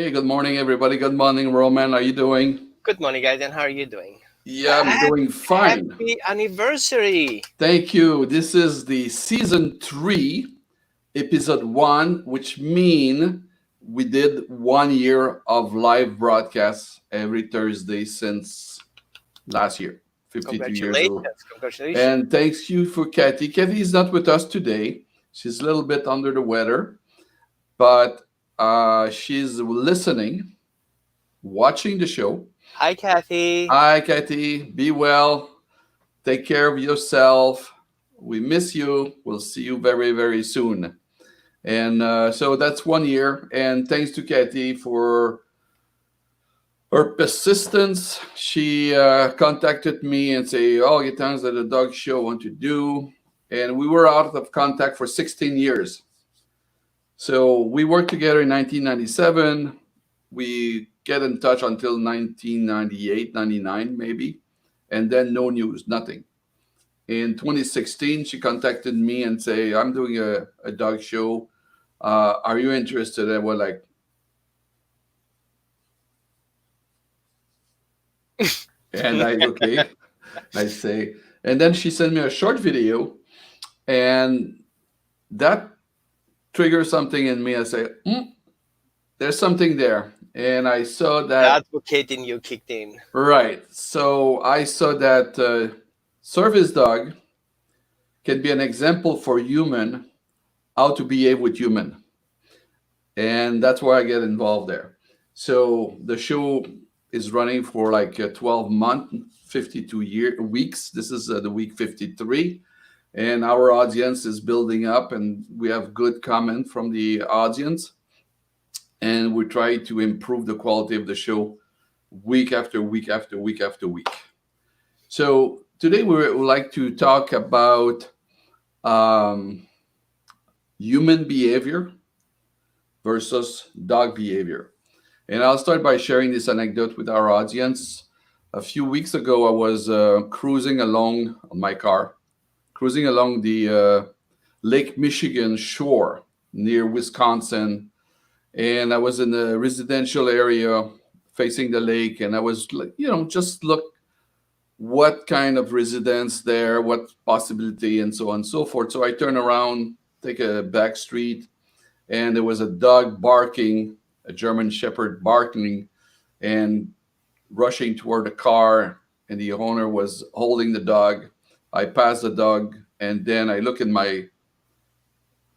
Hey, good morning, everybody. Good morning, Roman. Are you doing? Good morning, guys, and how are you doing? Yeah, I'm doing fine. Happy anniversary! Thank you. This is the season three, episode one, which mean we did 1 year of live broadcasts every Thursday since last year, 52 years Congratulations! ago. Congratulations! And thanks you for Kathy. Kathy is not with us today. She's a little bit under the weather, but she's listening, watching the show. Hi, Kathy. Hi, Kathy. Be well. Take care of yourself. We miss you. We'll see you very, very soon. And so that's 1 year. And thanks to Kathy for her persistence. She contacted me and say, "Oh, it sounds that a dog show I want to do." And we were out of contact for 16 years. So we worked together in 1997. We get in touch until 1998, 99 maybe. And then no news, nothing. In 2016, she contacted me and say, "I'm doing a dog show. Are you interested?" And we're like, and I, okay, I say, and then she sent me a short video, and that triggers something in me. I say, there's something there. And I saw The that, advocate in you kicked in. right. So I saw that service dog can be an example for human how to behave with human. And that's why I get involved there. So the show is running for like 12 months, 52 weeks. This is the week 53, and our audience is building up, and we have good comment from the audience, and we try to improve the quality of the show week after week after week after week. So today we would like to talk about um, human behavior versus dog behavior. And I'll start by sharing this anecdote with our audience. A few weeks ago, I was cruising along on my car, cruising along the Lake Michigan shore near Wisconsin. And I was in a residential area facing the lake. And I was, just look what kind of residence there, what possibility, and so on and so forth. So I turn around, take a back street, and there was a dog barking, a German Shepherd barking, and rushing toward the car, and the owner was holding the dog. I pass the dog, and then I look in my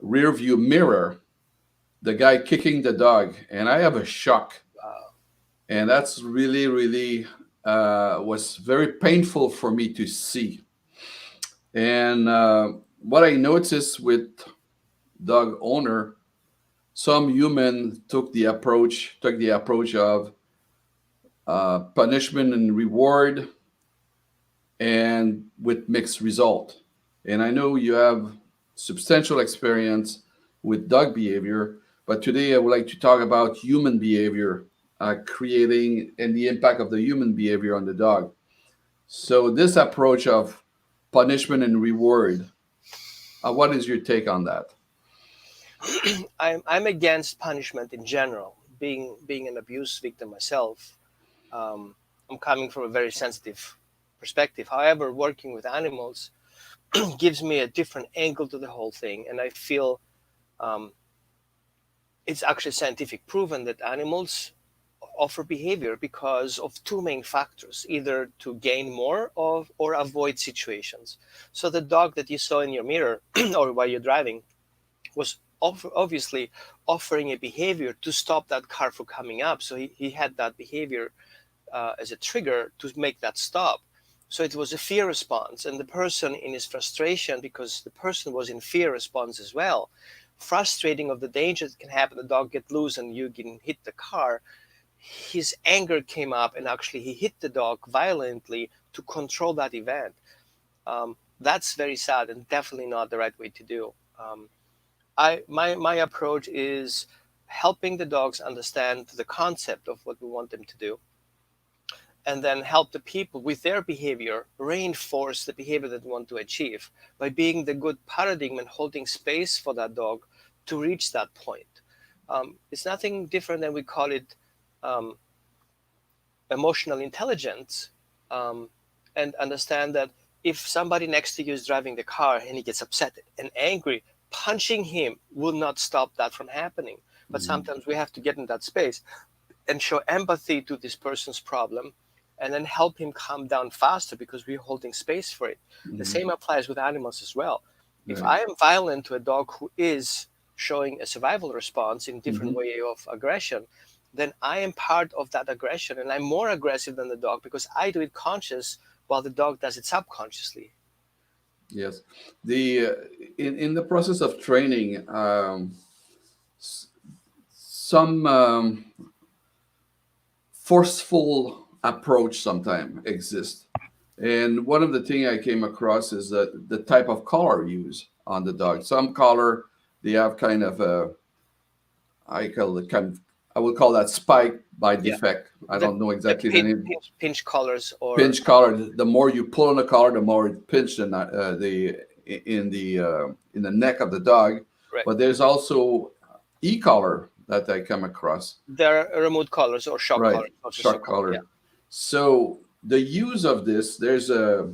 rear view mirror, the guy kicking the dog, and I have a shock. Wow. And that's really, really was very painful for me to see. And what I noticed with dog owner, some human took the approach of punishment and reward, and with mixed result. And I know you have substantial experience with dog behavior, but today I would like to talk about human behavior, creating and the impact of the human behavior on the dog. So this approach of punishment and reward, what is your take on that? I'm against punishment in general. Being an abuse victim myself, um, I'm coming from a very sensitive perspective. However, working with animals gives me a different angle to the whole thing, and I feel um, it's actually scientific proven that animals offer behavior because of two main factors, either to gain more of or avoid situations. So the dog that you saw in your mirror or while you're driving was obviously offering a behavior to stop that car from coming up. So he had that behavior as a trigger to make that stop. So it was a fear response, and the person in his frustration, because the person was in fear response as well, frustrating of the danger that can happen, the dog get loose and you can hit the car, his anger came up and actually he hit the dog violently to control that event. That's very sad and definitely not the right way to do. My approach is helping the dogs understand the concept of what we want them to do, and then help the people with their behavior reinforce the behavior that we want to achieve by being the good paradigm and holding space for that dog to reach that point. It's nothing different than we call it. um, emotional intelligence, and understand that if somebody next to you is driving the car and he gets upset and angry, punching him will not stop that from happening. But Mhm. sometimes we have to get in that space and show empathy to this person's problem, and then help him calm down faster because we're holding space for it. The Mhm. same applies with animals as well. If Right. I am violent to a dog who is showing a survival response in different Mhm. way of aggression, then I am part of that aggression, and I'm more aggressive than the dog because I do it conscious while the dog does it subconsciously. Yes. The in the process of training, s- some forceful approach sometimes exists. And one of the thing I came across is that the type of collar used on the dog. Some collar, they have kind of a, I call it kind of, I would call that spike by Yeah, defect. I the don't know the exactly the name. pinch collars or Pinch collar. The more you pull on the collar, the more it pinch in the neck of the dog. right. But there's also e-collar that I come across. There are remote collars or shock Right, collars, also so shark called. Yeah. collar. So the use of this, there's a,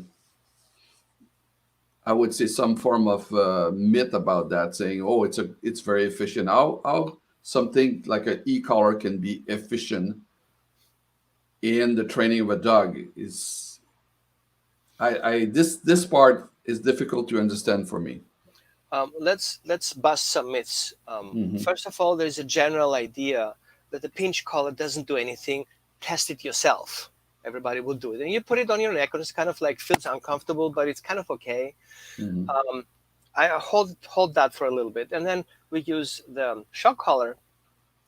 I would say, some form of myth about that, saying, "Oh, it's very efficient." How something like an e-collar can be efficient in the training of a dog is, I this part is difficult to understand for me. Let's bust some myths. Hmm. First of all, there's a general idea that the pinch collar doesn't do anything. Test it yourself. Everybody will do it, and you put it on your neck, and it's kind of like feels uncomfortable, but it's kind of okay. Hmm. Um, I hold that for a little bit, and then we use the shock collar,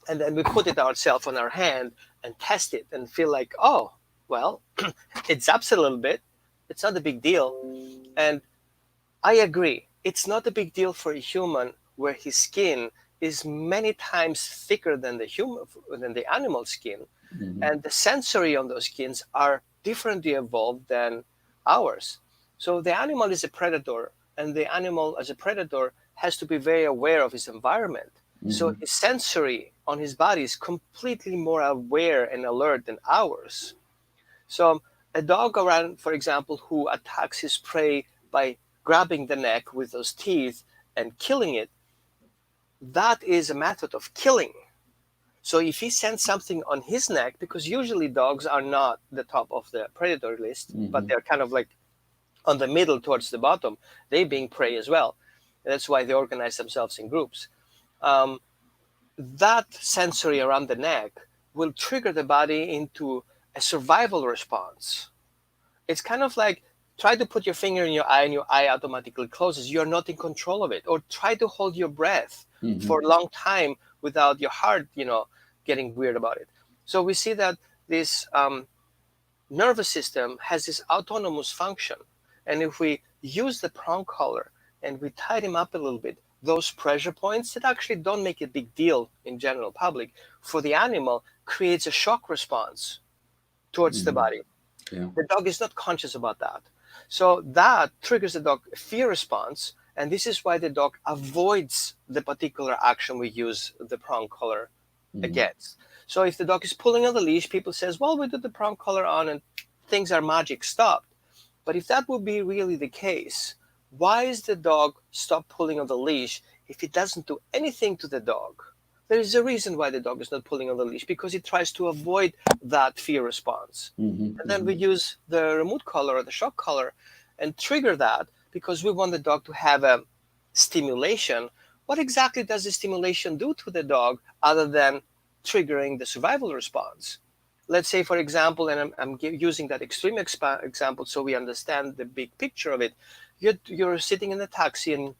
and then we put it ourselves on our hand and test it, and feel like, oh, well, it zaps a little bit. It's not a big deal, and I agree. It's not a big deal for a human where his skin is many times thicker than the animal skin, Hmm. and the sensory on those skins are differently evolved than ours. So the animal is a predator, and the animal as a predator has to be very aware of his environment. So Hmm. his sensory on his body is completely more aware and alert than ours. So a dog around, for example, who attacks his prey by grabbing the neck with those teeth and killing it, that is a method of killing. So if he sends something on his neck, because usually dogs are not the top of the predator list, but Hmm. they're kind of like on the middle towards the bottom, they being prey as well. And that's why they organize themselves in groups. Um, that sensory around the neck will trigger the body into a survival response. It's kind of like try to put your finger in your eye and your eye automatically closes. You're not in control of it. Or try to hold your breath for Hmm. a long time without your heart, getting weird about it. So we see that this nervous system has this autonomous function. And if we use the prong collar and we tighten him up a little bit, those pressure points that actually don't make a big deal in general public for the animal creates a shock response towards the Hmm. body. Yeah. The dog is not conscious about that. So that triggers the dog fear response, and this is why the dog avoids the particular action we use the prong collar Hmm. against. So if the dog is pulling on the leash, people says, "Well, we did the prong collar on, and things are magic stopped." But if that would be really the case, why is the dog stop pulling on the leash if it doesn't do anything to the dog? There is a reason why the dog is not pulling on the leash because it tries to avoid that fear response. Hmm. And then Hmm. we use the remote collar or the shock collar and trigger that because we want the dog to have a stimulation. What exactly does the stimulation do to the dog other than triggering the survival response? Let's say, for example, and I'm using that extreme example so we understand the big picture of it. You're sitting in a taxi and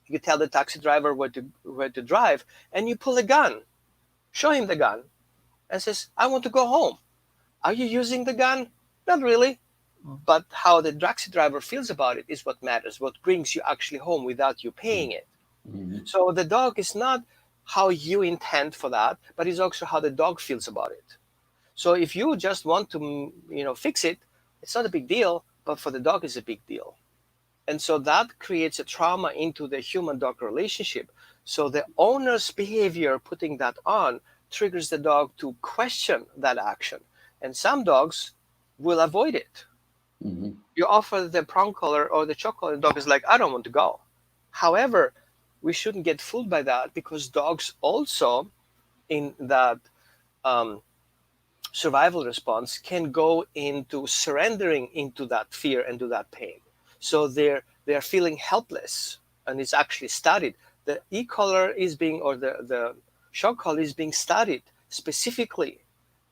you tell the taxi driver where to drive, and you pull a gun, show him the gun, and says, "I want to go home." Are you using the gun? Not really. But how the taxi driver feels about it is what matters, what brings you actually home without you paying it. Hmm. So the dog is not how you intend for that, but it's also how the dog feels about it. So if you just want to, fix it, it's not a big deal, but for the dog, it's a big deal. And so that creates a trauma into the human dog relationship. So the owner's behavior putting that on triggers the dog to question that action. And some dogs will avoid it. Hmm. You offer the prong collar or the choke collar, the dog is like, I don't want to go. However, we shouldn't get fooled by that, because dogs also, in that um, survival response, can go into surrendering into that fear and to that pain. So they're feeling helpless, and it's actually studied. The e-collar is being, or the shock collar is being studied specifically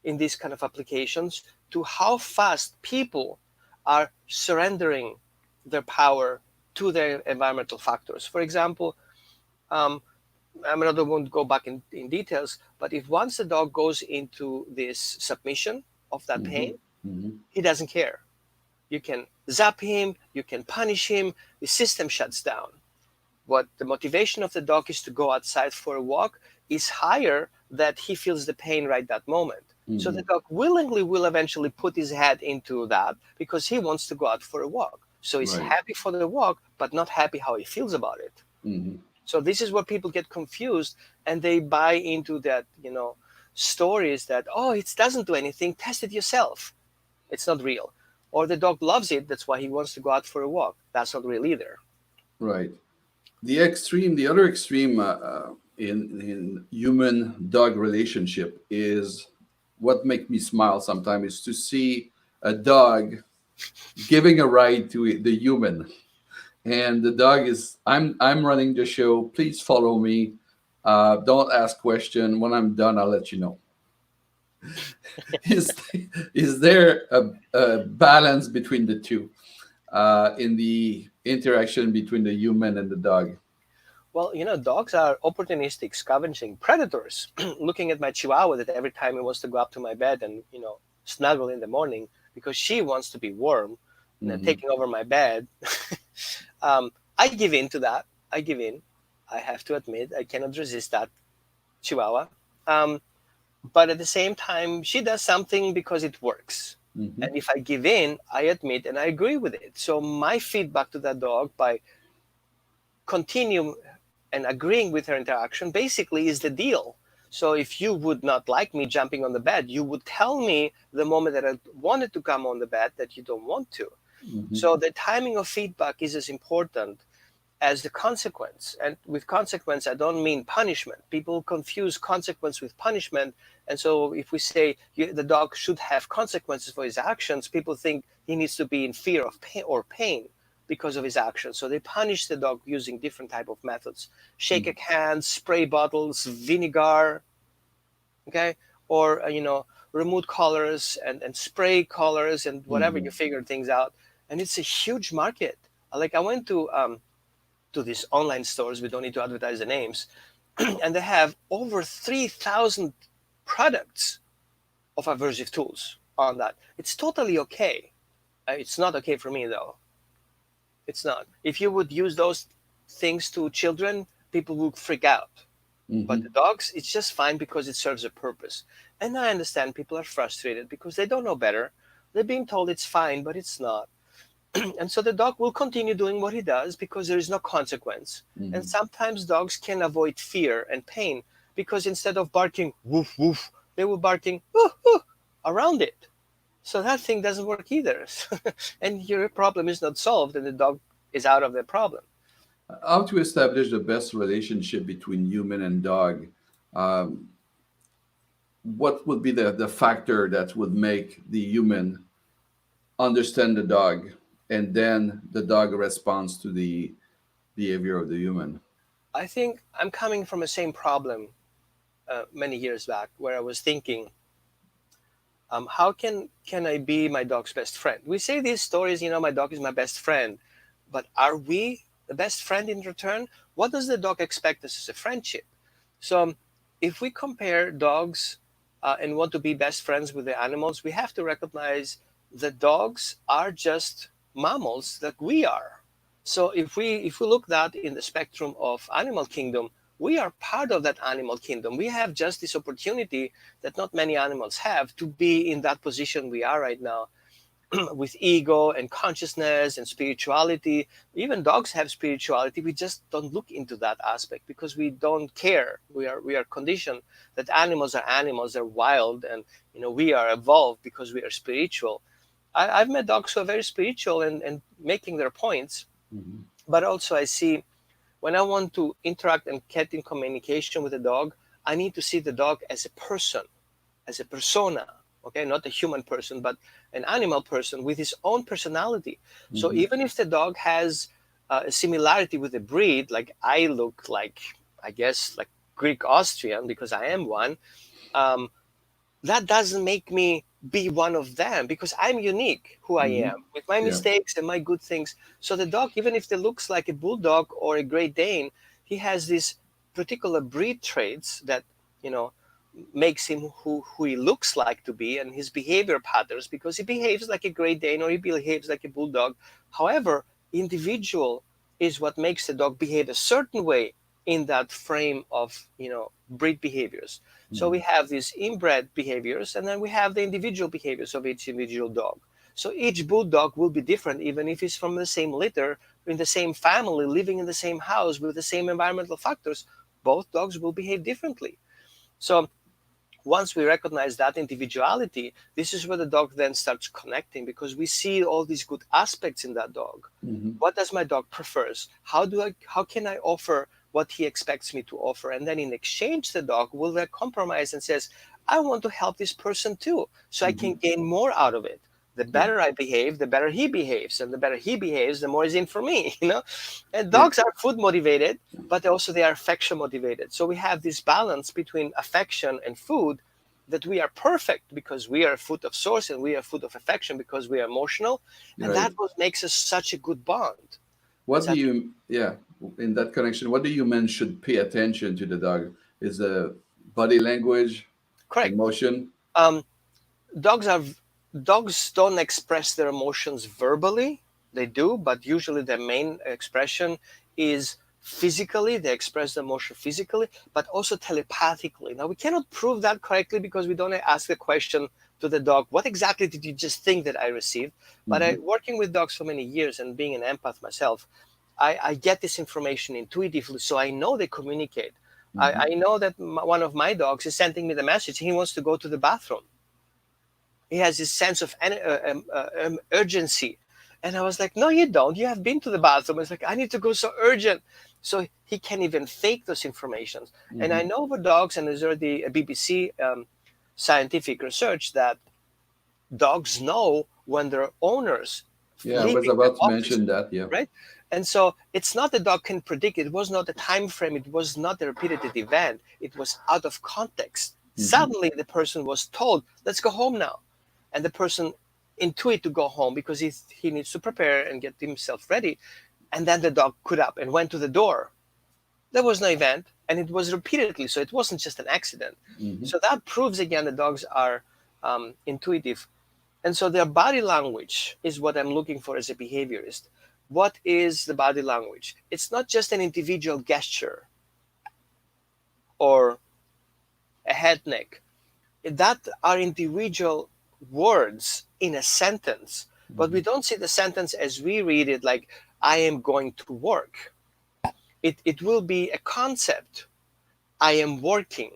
in these kind of applications, to how fast people are surrendering their power to their environmental factors. For example, um, I'm not going to go back in details, but if once the dog goes into this submission of that Hmm. pain, Hmm. he doesn't care. You can zap him, you can punish him, the system shuts down. What the motivation of the dog is to go outside for a walk is higher, that he feels the pain right that moment. So the Hmm. dog willingly will eventually put his head into that, because he wants to go out for a walk. So he's Right. happy for the walk, but not happy how he feels about it. Hmm. So this is where people get confused, and they buy into that, stories that, oh, it doesn't do anything, test it yourself. It's not real. Or the dog loves it, that's why he wants to go out for a walk. That's not real either. Right. The other extreme in human dog relationship is what makes me smile sometimes is to see a dog giving a ride to the human, and the dog is, I'm running the show. Please follow me. Don't ask question. When I'm done, I'll let you know. is is there a balance between the two in the interaction between the human and the dog? Well, dogs are opportunistic, scavenging predators. Looking at my Chihuahua, that every time he wants to go up to my bed and snuggle in the morning because she wants to be warm, and then Hmm. taking over my bed. I give in to that. I give in. I have to admit, I cannot resist that Chihuahua. Um, but at the same time, she does something because it works. Hmm. And if I give in, I admit and I agree with it. So my feedback to that dog, by continue and agreeing with her interaction, basically is the deal. So if you would not like me jumping on the bed, you would tell me the moment that I wanted to come on the bed that you don't want to. Hmm. So the timing of feedback is as important as the consequence. And with consequence, I don't mean punishment. People confuse consequence with punishment. And so if we say the dog should have consequences for his actions, people think he needs to be in fear of pain because of his actions. So they punish the dog using different type of methods: shake a can, spray bottles, vinegar, okay, or remote collars and spray collars and whatever, Hmm. you figure things out. And it's a huge market. Like, I went to these online stores, we don't need to advertise the names, and they have over 3,000 products of aversive tools on that. It's totally okay. It's not okay for me, though. It's not. If you would use those things to children, people would freak out. But the Hmm. dogs, it's just fine because it serves a purpose. And I understand people are frustrated because they don't know better. They're being told it's fine, but it's not. And so the dog will continue doing what he does because there is no consequence. And Hmm. sometimes dogs can avoid fear and pain, because instead of barking woof woof, they will barking woof woof around it. So that thing doesn't work either. And your problem is not solved, and the dog is out of the problem. How to establish the best relationship between human and dog? Um, what would be the factor that would make the human understand the dog, and then the dog responds to the behavior of the human? I think I'm coming from the same problem many years back, where I was thinking, how can I be my dog's best friend? We say these stories, my dog is my best friend, but are we the best friend in return? What does the dog expect us as a friendship? So, if we compare dogs and want to be best friends with the animals, we have to recognize that dogs are just mammals like we are. So if we look that in the spectrum of animal kingdom, we are part of that animal kingdom. We have just this opportunity that not many animals have, to be in that position we are right now. with ego and consciousness and spirituality. Even dogs have spirituality. We just don't look into that aspect because we don't care. We are conditioned that animals are animals, they're wild, and we are evolved because we are spiritual. I've met dogs who are very spiritual and making their points, Mhm. but also I see when I want to interact and get in communication with a dog, I need to see the dog as a person, as a persona, okay, not a human person, but an animal person with his own personality. So Mhm. even if the dog has a similarity with the breed, like I look like, I guess, like Greek Austrian because I am one, um, that doesn't make me be one of them because I'm unique who I am Mhm. with my Yeah. mistakes and my good things. So the dog, even if it looks like a bulldog or a Great Dane, he has these particular breed traits that, you know, makes him who he looks like to be, and his behavior patterns because he behaves like a Great Dane or he behaves like a bulldog. However, individual is what makes the dog behave a certain way in that frame of breed behaviors. So we Mhm. have these inbred behaviors, and then we have the individual behaviors of each individual dog. So each bulldog will be different, even if it's from the same litter, in the same family, living in the same house with the same environmental factors. Both dogs will behave differently. So once we recognize that individuality, this is where the dog then starts connecting because we see all these good aspects in that dog. Mhm. What does my dog prefers? How can I offer what he expects me to offer? And then in exchange, the dog will then compromise and says, I want to help this person too, so I can Mhm. gain more out of it. The Yeah. better I behave, the better he behaves, and the better he behaves, the more is in for me. And Yeah. dogs are food motivated, but also they are affection motivated. So we have this balance between affection and food, that we are perfect because we are food of source and we are food of affection because we are emotional, and Right. that what makes us such a good bond. What do Such you, yeah, in that connection, what do humans should pay attention to the dog? Is the body language, correct. emotion? Um, dogs are dogs don't express their emotions verbally. They do, but usually their main expression is physically. They express the emotion physically, but also telepathically. Now we cannot prove that correctly because we don't ask the question to the dog, what exactly did you just think that I received? But Mhm. working with dogs for many years and being an empath myself, I get this information intuitively, so I know they communicate. I Mhm. know that one of my dogs is sending me the message he wants to go to the bathroom. He has this sense of urgency. And I was like, no, you don't. You have been to the bathroom. It's like, I need to go so urgent. So he can even fake those informations. And I Mhm. know for dogs, and there's already a BBC scientific research that dogs know when their owners Yeah, I was leaving the about to office, mention that. Yeah. right? And so it's not the dog can predict. It was not a time frame. It was not a repeated event. It was out of context. Mhm. Suddenly, the person was told, "Let's go home now," and the person intuit to go home because he needs to prepare and get himself ready. And then the dog got up and went to the door. There was no event, and it was repeatedly, so it wasn't just an accident. Mhm. So that proves again that dogs are intuitive, and so their body language is what I'm looking for as a behaviorist. What is the body language? It's not just an individual gesture or a head neck. That are individual words in a sentence, but we Mhm. don't see the sentence as we read it, like I am going to work. It will be a concept. I am working.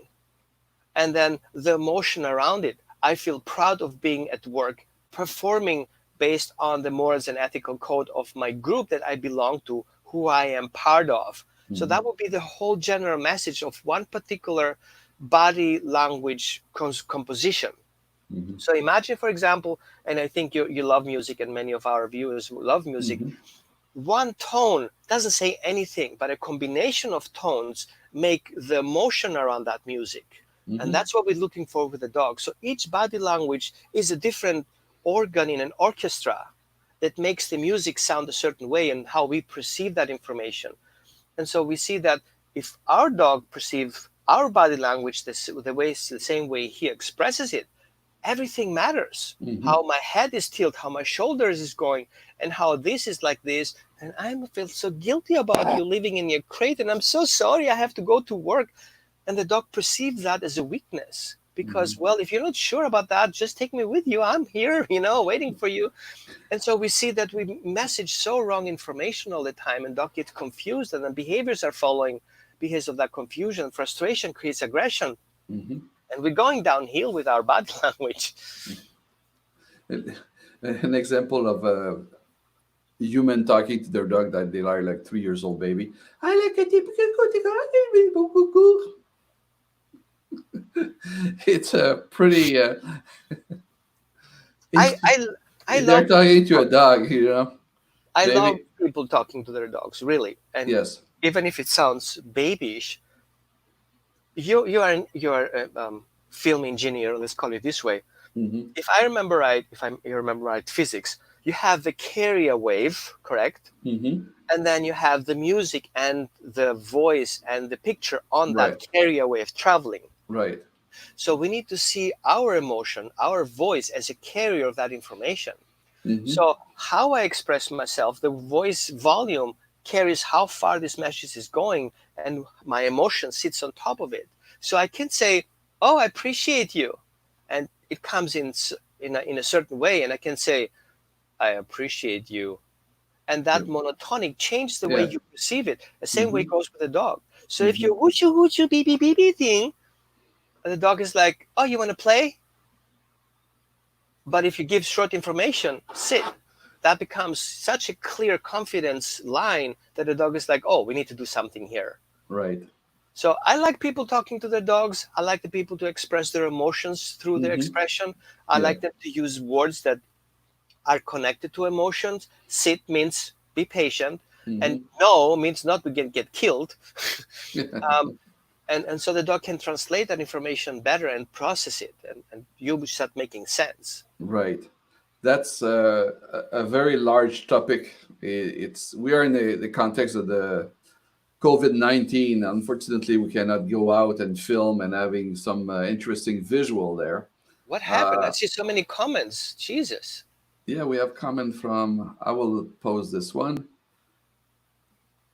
And then the emotion around it. I feel proud of being at work, performing based on the morals and ethical code of my group that I belong to, who I am part of. So Mhm. that would be the whole general message of one particular body language composition. Mhm. So imagine, for example, and I think you love music, and many of our viewers love music. Mhm. One tone doesn't say anything, but a combination of tones make the emotion around that music. And Mhm. that's what we're looking for with the dog. So each body language is a different organ in an orchestra that makes the music sound a certain way and how we perceive that information. And so we see that if our dog perceives our body language the same way he expresses it, everything matters. Mhm. How my head is tilted, how my shoulders is going, and how this is like this. And I feel so guilty about you living in your crate, and I'm so sorry I have to go to work. And the dog perceives that as a weakness because, Mhm. well, if you're not sure about that, just take me with you. I'm here, waiting for you. And so we see that we message so wrong information all the time, and dog gets confused, and then behaviors are following because of that confusion. Frustration creates aggression, Mhm. and we're going downhill with our body language. An example of a human talking to their dog that they are like 3 years old baby. I like a typical cuckoo. It's a pretty. I It's, I I they're love talking to a dog, I love Maybe people talking to their dogs, really. And yes. even if it sounds babyish, you are a film engineer. Let's call it this way. Hmm. If I remember right, physics, you have the carrier wave, correct? Hmm. And then you have the music and the voice and the picture on that Right. carrier wave traveling. Right. So we need to see our emotion, our voice as a carrier of that information. Hmm. So how I express myself, the voice volume carries how far this message is going, and my emotion sits on top of it. So I can say, "Oh, I appreciate you," and it comes in a certain way, and I can say, "I appreciate you," and that monotonic changes the way Yeah. you perceive it. The same way Hmm. goes with the dog. So if Hmm. you hoochoo hoochoo beep beep beep beep thing, the dog is like, "Oh, you want to play?" But if you give short information, sit, that becomes such a clear confidence line that the dog is like, oh, we need to do something here. Right. So I like people talking to their dogs. I like the people to express their emotions through their Hmm. expression. I Yeah. like them to use words that are connected to emotions. Sit means be patient, and Hmm. no means not to get killed. um, and so the dog can translate that information better and process it, and you start making sense. Right. That's a very large topic. It's we are in the context of the COVID-19. Unfortunately, we cannot go out and film and having some interesting visual there. What happened? I Uh, see so many comments. Jesus. yeah, we have comment from. I will post this one.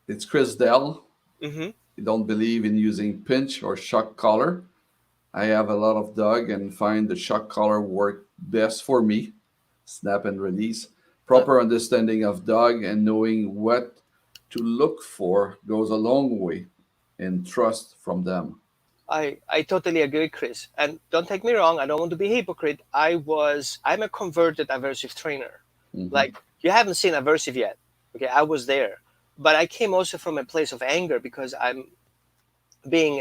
It's Chris Dell. Hmm. You don't believe in using pinch or shock collar. I have a lot of dog and find the shock collar work best for me. Snap and release. Huh. Proper understanding of dog and knowing what to look for goes a long way and trust from them. I totally agree, Chris. And don't take me wrong, I don't want to be hypocrite. I'm a converted aversive trainer. Hmm. Like, you haven't seen aversive yet. Okay, I was there. But I came also from a place of anger because I'm being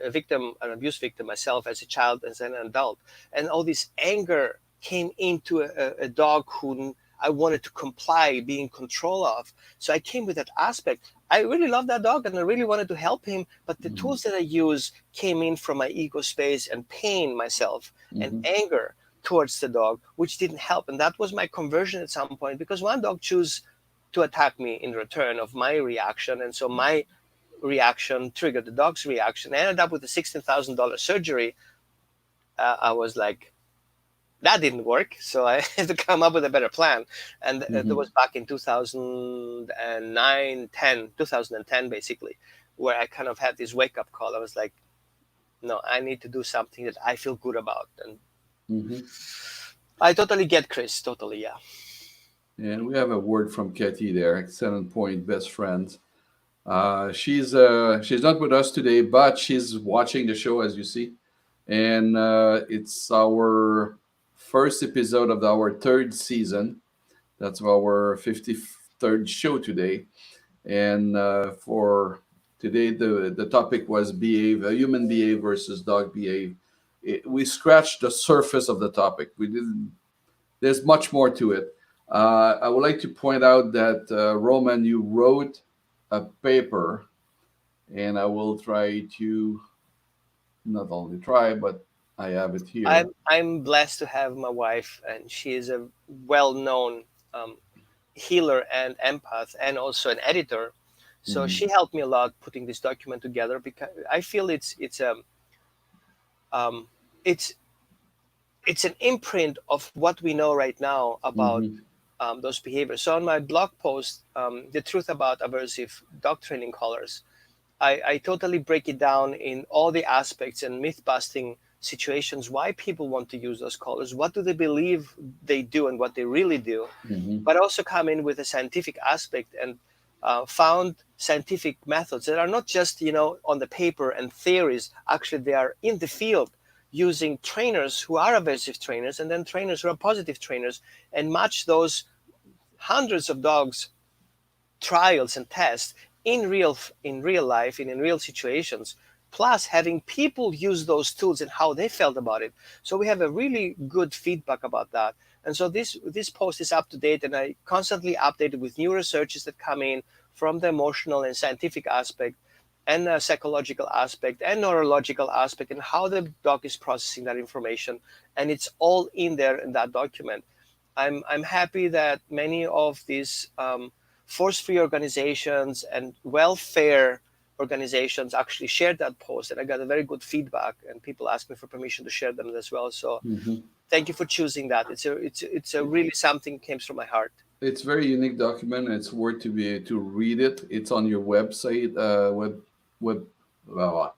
a victim, an abuse victim myself as a child, as an adult. And all this anger came into a dog who I wanted to comply, be in control of. So I came with that aspect. I really love that dog and I really wanted to help him, but the Hmm. tools that I use came in from my ego space and pain myself and Hmm. anger towards the dog, which didn't help. And that was my conversion at some point because one dog chose to attack me in return of my reaction. And so my reaction triggered the dog's reaction. I ended up with a $16,000 surgery. I was like, that didn't work. So I had to come up with a better plan. And that Hmm. was back in 2010, basically, where I kind of had this wake up call. I was like, no, I need to do something that I feel good about. And Hmm. I totally get Chris. Totally. Yeah. And we have a word from Katie there. Excellent point, best friend. She's not with us today, but she's watching the show as you see, and it's our first episode of our third season. That's our 53rd show today, and for today the topic was behave human behave versus dog behave. We scratched the surface of the topic. We didn't. There's much more to it. I would like to point out that Roman, you wrote a paper and I will try to not only try, but I have it here. I'm blessed to have my wife, and she is a well-known um, healer and empath, and also an editor. So Hmm. she helped me a lot putting this document together because I feel um, it's it's an imprint of what we know right now about Hmm. those behaviors. So on my blog post, the truth about aversive dog training collars, I totally break it down in all the aspects and myth busting situations, why people want to use those collars, what do they believe they do and what they really do, Mhm. but also come in with a scientific aspect and found scientific methods that are not just, on the paper and theories. Actually, they are in the field using trainers who are aversive trainers and then trainers who are positive trainers, and match those hundreds of dogs trials and tests in real life and in real situations, plus having people use those tools and how they felt about it. So we have a really good feedback about that. And so this post is up to date, and I constantly update it with new researches that come in from the emotional and scientific aspect, and the psychological aspect and neurological aspect, and how the dog is processing that information. And it's all in there in that document. I'm happy that many of these force-free organizations and welfare organizations actually shared that post, and I got a very good feedback, and people asked me for permission to share them as well. So Mhm. thank you for choosing that. It's a really something came from my heart. It's very unique document. It's worth to read it. It's on your website.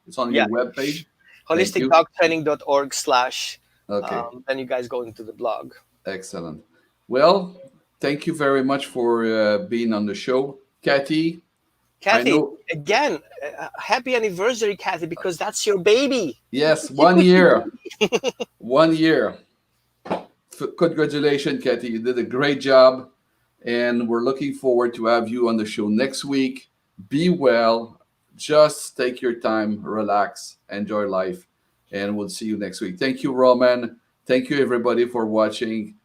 It's on Yeah, your web page. Thank you. holisticdogtraining.org/. Okay, Then you guys go into the blog. excellent. Well, thank you very much for being on the show, Kathy. I Kathy, know. again, happy anniversary, Kathy, because that's your baby. Yes, 1 year. 1 year. Congratulations, Kathy. You did a great job, and we're looking forward to have you on the show next week. Be well. Just take your time, relax, enjoy life, and we'll see you next week. Thank you, Roman. Thank you, everybody, for watching.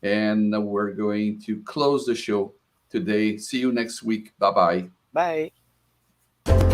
And we're going to close the show today. See you next week. Bye bye. Bye.